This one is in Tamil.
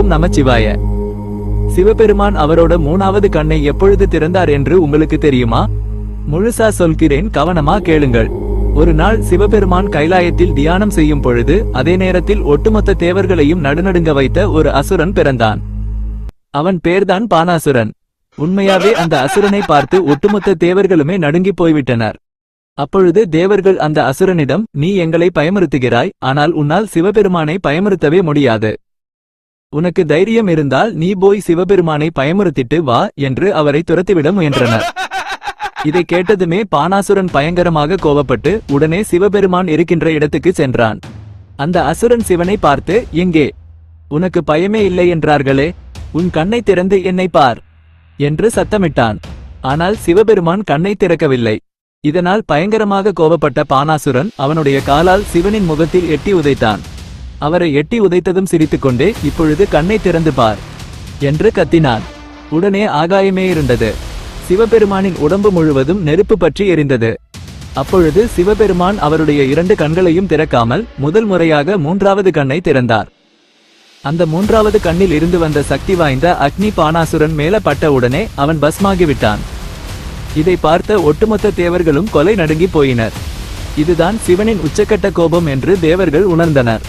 ஓம் நமச்சிவாய. சிவபெருமான் அவரோட 3வது கண்ணை எப்பொழுது திறந்தார் என்று உங்களுக்கு தெரியுமா? முழுசா சொல்கிறேன், கவனமா கேளுங்கள். ஒரு நாள் சிவபெருமான் கைலாயத்தில் தியானம் செய்யும் பொழுது அதே நேரத்தில் ஒட்டுமொத்த தேவர்களையும் நடுநடுங்க வைத்த ஒரு அசுரன் பிறந்தான். அவன் பேர்தான் பானாசுரன். உண்மையாவே அந்த அசுரனை பார்த்து ஒட்டுமொத்த தேவர்களுமே நடுங்கி போய்விட்டனர். அப்பொழுது தேவர்கள் அந்த அசுரனிடம், நீ எங்களை பயமுறுத்துகிறாய், ஆனால் உன்னால் சிவபெருமானை பயமுறுத்தவே முடியாது. உனக்கு தைரியம் இருந்தால் நீ போய் சிவபெருமானை பயமுறுத்திட்டு வா என்று அவரை துரத்திவிட முயன்றனர். இதை கேட்டதுமே பானாசுரன் பயங்கரமாக கோபப்பட்டு உடனே சிவபெருமான் இருக்கின்ற இடத்துக்கு சென்றான். அந்த அசுரன் சிவனை பார்த்து, எங்கே? உனக்கு பயமே இல்லை என்றார்களே, உன் கண்ணை திறந்து என்னை பார் என்று சத்தமிட்டான். ஆனால் சிவபெருமான் கண்ணை திறக்கவில்லை. இதனால் பயங்கரமாக கோபப்பட்ட பானாசுரன் அவனுடைய காலால் சிவனின் முகத்தில் எட்டி உதைத்தான். அவரை எட்டி உதைத்ததும் சிரித்துக்கொண்டே, இப்பொழுது கண்ணை திறந்து பார் என்று கத்தினான். உடனே ஆகாயமே இருந்தது. சிவபெருமானின் உடம்பு முழுவதும் நெருப்பு பற்றி எரிந்தது. அப்பொழுது சிவபெருமான் அவருடைய 2 கண்களையும் திறக்காமல் முதல் முறையாக 3வது கண்ணை திறந்தார். அந்த 3வது கண்ணில் இருந்து வந்த சக்தி வாய்ந்த அக்னி பானாசுரன் மேல பட்ட உடனே அவன் பஸ்மாகிவிட்டான். இதை பார்த்த ஒட்டுமொத்த தேவர்களும் கொலை நடுங்கி போயினர். இதுதான் சிவனின் உச்சக்கட்ட கோபம் என்று தேவர்கள் உணர்ந்தனர்.